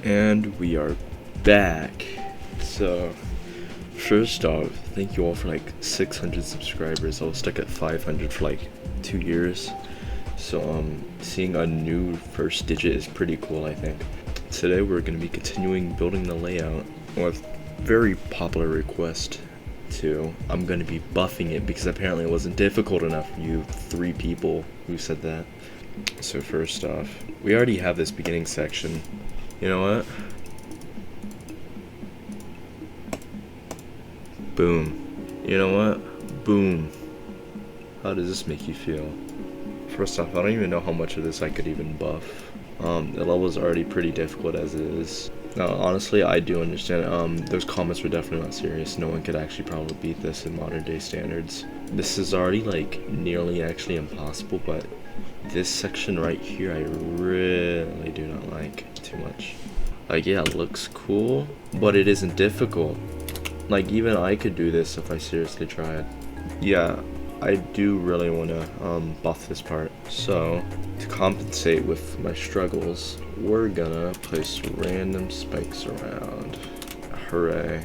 And we are back. So, first off, thank you all for like 600 subscribers. I was stuck at 500 for like 2 years. So, seeing a new first digit is pretty cool, I think. Today we're going to be continuing building the layout with very popular request too. I'm going to be buffing it because apparently it wasn't difficult enough for you 3 people who said that. So first off, we already have this beginning section. You know what? Boom. You know what? Boom. How does this make you feel? First off, I don't even know how much of this I could even buff. The level is already pretty difficult as it is. Now, honestly, I do understand. Those comments were definitely not serious. No one could actually probably beat this in modern day standards. This is already like nearly actually impossible, but this section right here I really do not like too much. Like, yeah, it looks cool, but it isn't difficult. Like, even I could do this if I seriously tried. Yeah, I do really want to buff this part. So, to compensate with my struggles, we're gonna place random spikes around. Hooray.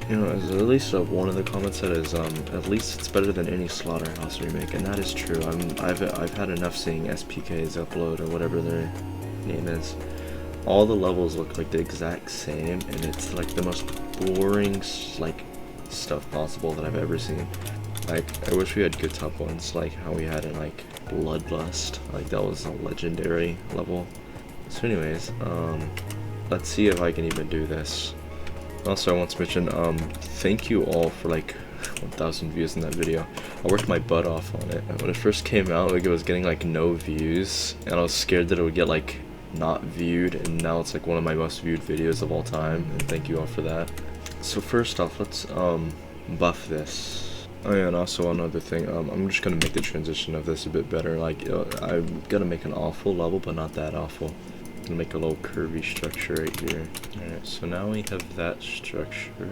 You know, as at least one of the comments said is, at least it's better than any Slaughterhouse remake, and that is true. I've had enough seeing SPKs upload or whatever their name is. All the levels look like the exact same, and it's like the most boring like stuff possible that I've ever seen. Like, I wish we had good top ones, like how we had in like Bloodlust. Like, that was a legendary level. So anyways, let's see if I can even do this. Also, I want to mention, thank you all for like 1,000 views in that video. I worked my butt off on it. When it first came out, like, it was getting like no views, and I was scared that it would get like not viewed, and now it's like one of my most viewed videos of all time, and thank you all for that. So first off, let's buff this. Oh yeah, and also another thing, I'm just gonna make the transition of this a bit better. Like, I'm gonna make an awful level, but not that awful. I'm gonna make a little curvy structure right here. Alright, so now we have that structure.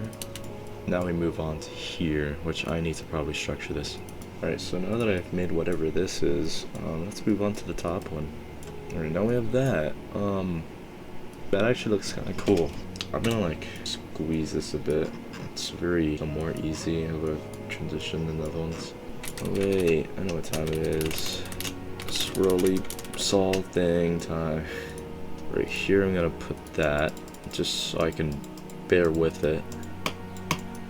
Now we move on to here, which I need to probably structure this. Alright, so now that I've made whatever this is, let's move on to the top one. Alright, now we have that. That actually looks kind of cool. I'm gonna like squeeze this a bit. It's very more easy of a transition than the other ones. Oh wait, I know what time it is. Swirly salt thing time. Right here I'm gonna put that, just so I can bear with it.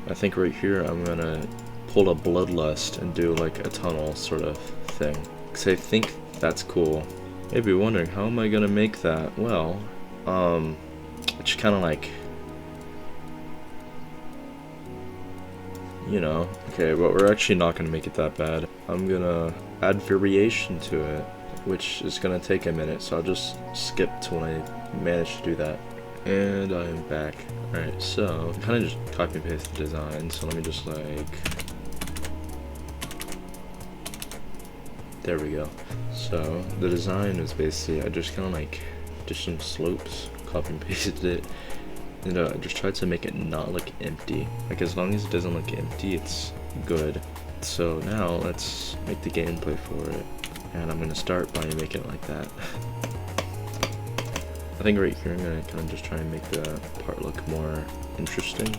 I think right here I'm gonna pull a Bloodlust and do like a tunnel sort of thing. Because I think that's cool. Maybe you're wondering, how am I gonna make that? Well, it's kinda like, you know, okay, but we're actually not gonna make it that bad. I'm gonna add variation to it, which is gonna take a minute, so I'll just skip to when I manage to do that. And I am back. Alright, so I kind of just copy and paste the design, so let me just like, there we go. So the design is basically, I just kind of like did some slopes, copy and pasted it, and I just tried to make it not look empty. Like, as long as it doesn't look empty, it's good. So now let's make the gameplay for it. And I'm gonna start by making it like that. I think right here I'm gonna kind of just try and make the part look more interesting.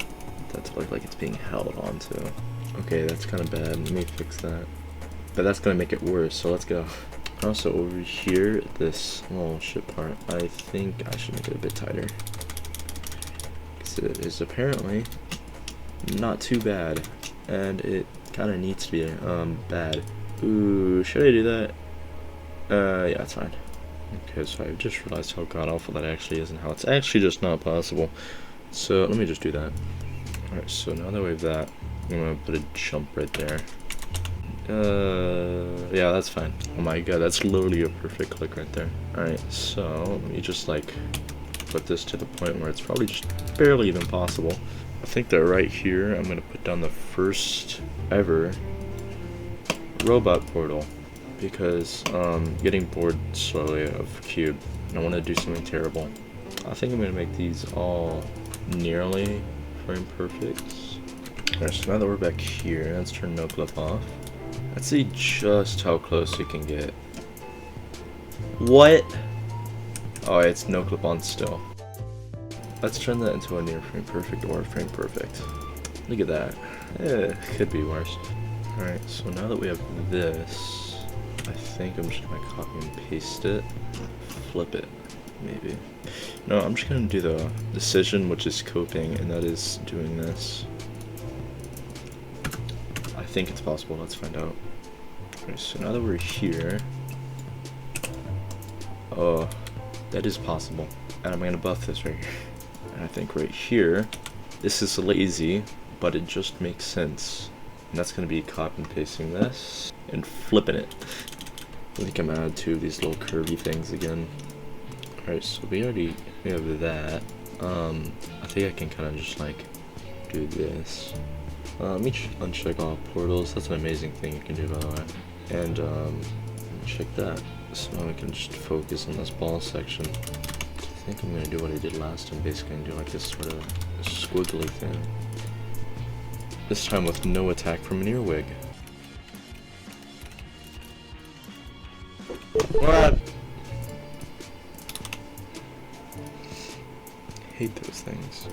That to look like it's being held onto. Okay, that's kind of bad. Let me fix that. But that's gonna make it worse, so let's go. Also, over here, this little ship part, I think I should make it a bit tighter. Because it is apparently not too bad. And it kind of needs to be bad. Ooh, should I do that? Yeah, it's fine. Okay, so I just realized how god awful that actually is and how it's actually just not possible. So let me just do that. Alright, so now that we have that, I'm gonna put a jump right there. Yeah, that's fine. Oh my god, that's literally a perfect click right there. Alright, so let me just like put this to the point where it's probably just barely even possible. I think that right here, I'm gonna put down the first ever robot portal. Because getting bored slowly of cube, and I want to do something terrible. I think I'm gonna make these all nearly frame perfect. Alright, so now that we're back here, let's turn no clip off. Let's see just how close we can get. What? Oh, it's no clip on still. Let's turn that into a near frame perfect or a frame perfect. Look at that. Could be worse. Alright, so now that we have this, I think I'm just gonna copy and paste it, flip it, maybe. No, I'm just gonna do the decision, which is coping, and that is doing this. I think it's possible, let's find out. Alright, so now that we're here, oh, that is possible. And I'm gonna buff this right here. And I think right here, this is lazy, but it just makes sense. And that's gonna be copy and pasting this and flipping it. I think I'm gonna add two of these little curvy things again. Alright, so we have that. I think I can kind of just like do this. Let me uncheck all portals. That's an amazing thing you can do, by the way. And check that. So now we can just focus on this ball section. I think I'm gonna do what I did last time, basically, and do like this sort of squiggly thing. This time with no attack from an earwig. What? Hate those things.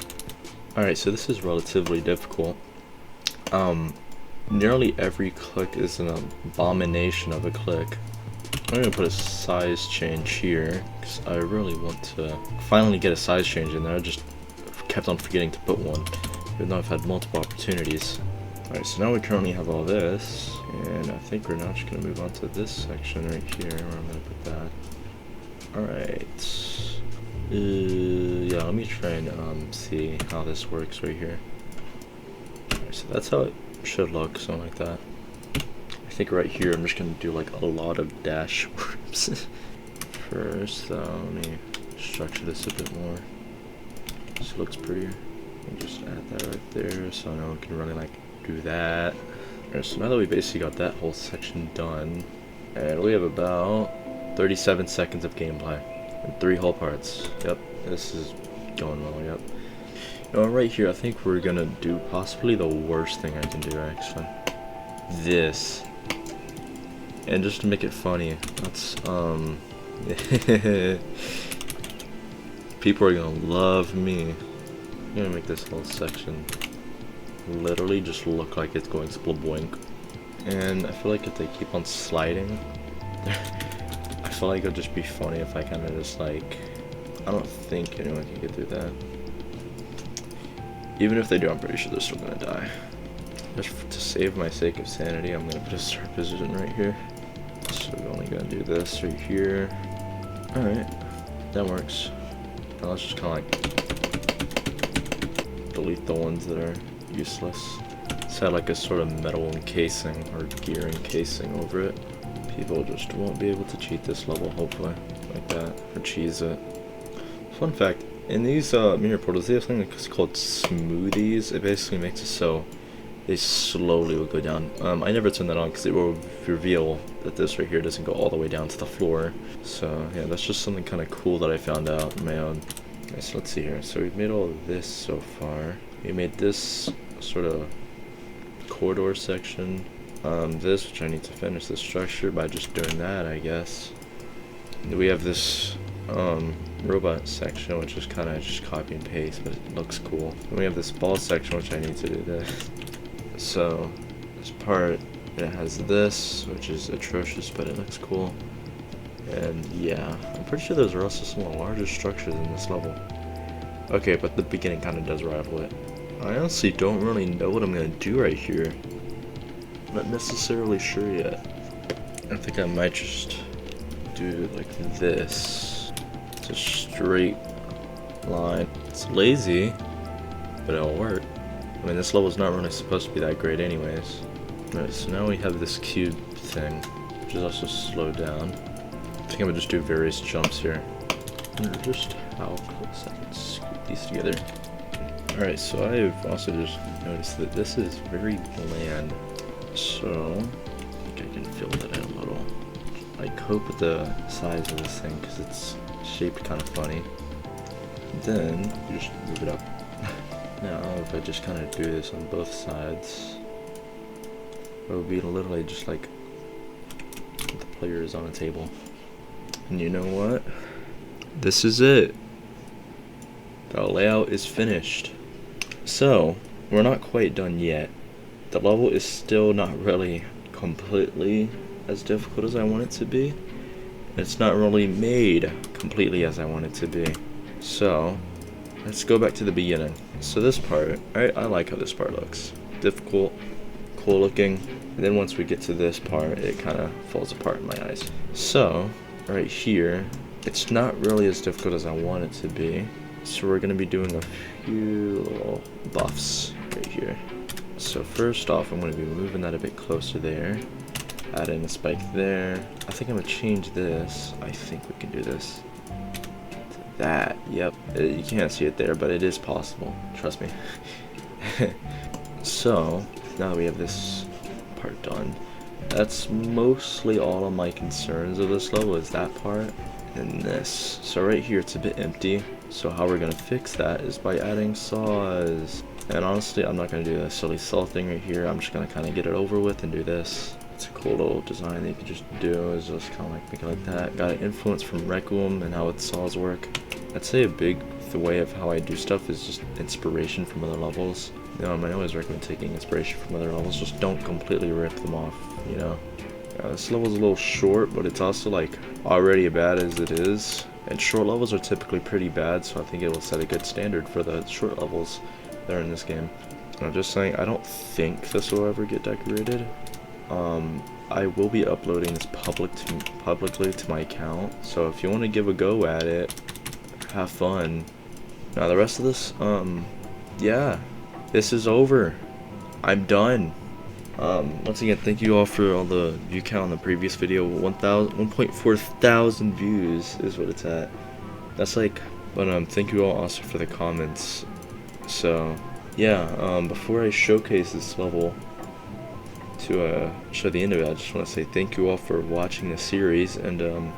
Alright, so this is relatively difficult. Nearly every click is an abomination of a click. I'm gonna put a size change here, because I really want to finally get a size change in there. I just kept on forgetting to put one, even though I've had multiple opportunities. Alright, so now we currently have all this, and I think we're now just gonna move on to this section right here, where I'm gonna put that. Alright. Yeah, let me try and see how this works right here. Alright, so that's how it should look, something like that. I think right here I'm just gonna do like a lot of dash words. First, let me structure this a bit more. This looks prettier. Let me just add that right there, so now we can really like do that. Alright, so now that we basically got that whole section done, and we have about 37 seconds of gameplay and 3 whole parts. Yep, this is going well. Yep. Now right here, I think we're gonna do possibly the worst thing I can do, actually. This. And just to make it funny, that's people are gonna love me. I'm gonna make this whole section literally just look like it's going split-boink. And I feel like if they keep on sliding, I feel like it'll just be funny if I kind of just like, I don't think anyone can get through that. Even if they do, I'm pretty sure they're still gonna die. Just to save my sake of sanity, I'm gonna put a start position right here. So we're only gonna do this right here. Alright, that works. Now let's just kind of like delete the ones that are useless. Let's add like a sort of metal encasing or gear encasing over it. People just won't be able to cheat this level, hopefully, like that, or cheese it. Fun fact, in these mirror portals, they have something that's called smoothies. It basically makes it so they slowly will go down. I never turn that on because it will reveal that this right here doesn't go all the way down to the floor. So yeah, that's just something kind of cool that I found out on my own. Okay, so let's see here. So we've made all of this so far. We made this sort of corridor section. This, which I need to finish the structure by just doing that, I guess. And we have this robot section, which is kind of just copy and paste, but it looks cool. And we have this ball section, which I need to do this. So this part, it has this, which is atrocious, but it looks cool. And yeah, I'm pretty sure those are also some of the largest structures in this level. Okay, but the beginning kind of does rival it. I honestly don't really know what I'm gonna do right here. I'm not necessarily sure yet. I think I might just do like this. It's a straight line. It's lazy, but it'll work. I mean, this level's not really supposed to be that great anyways. Alright, so now we have this cube thing, which is also slowed down. I think I'm gonna just do various jumps here. I wonder just how close I can scoop these together. Alright, so I've also just noticed that this is very bland. So, I think I can fill that in a little. I cope with the size of this thing because it's shaped kind of funny. Then, you just move it up. Now, if I just kind of do this on both sides, it would be literally just like the player is on a table. And you know what? This is it. The layout is finished. So, we're not quite done yet. The level is still not really completely as difficult as I want it to be. It's not really made completely as I want it to be. So, let's go back to the beginning. So this part, I like how this part looks. Difficult, cool looking. And then once we get to this part, it kind of falls apart in my eyes. So, right here, it's not really as difficult as I want it to be. So we're going to be doing a few little buffs right here. So first off, I'm going to be moving that a bit closer there. Add in a spike there. I think I'm going to change this. I think we can do this. To that. Yep. You can't see it there, but it is possible. Trust me. So, now that we have this part done, that's mostly all of my concerns of this level is that part and this. So right here, it's a bit empty. So how we're going to fix that is by adding saws. And honestly, I'm not going to do a silly saw thing right here. I'm just going to kind of get it over with and do this. It's a cool little design that you can just do. Is just kind of like make it like that. Got an influence from Requiem and how its saws work. I'd say a big way of how I do stuff is just inspiration from other levels. I always recommend taking inspiration from other levels. Just don't completely rip them off, you know. This level's a little short, but it's also like already bad as it is. And short levels are typically pretty bad, so I think it will set a good standard for the short levels that are in this game. I'm just saying, I don't think this will ever get decorated. I will be uploading this publicly to my account, so if you want to give a go at it, have fun. Now the rest of this, yeah, this is over. I'm done. Once again, thank you all for all the view count on the previous video. 1.4 thousand views is what it's at. That's like, but thank you all also for the comments. So yeah, before I showcase this level to show the end of it, I just want to say thank you all for watching the series, and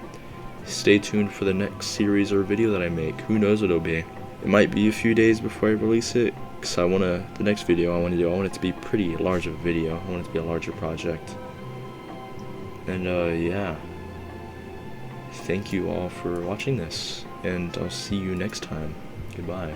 stay tuned for the next series or video that I make. Who knows what it'll be. It might be a few days before I release it, because the next video I want it to be pretty large of a video. I want it to be a larger project. And yeah, thank you all for watching this, and I'll see you next time. Goodbye.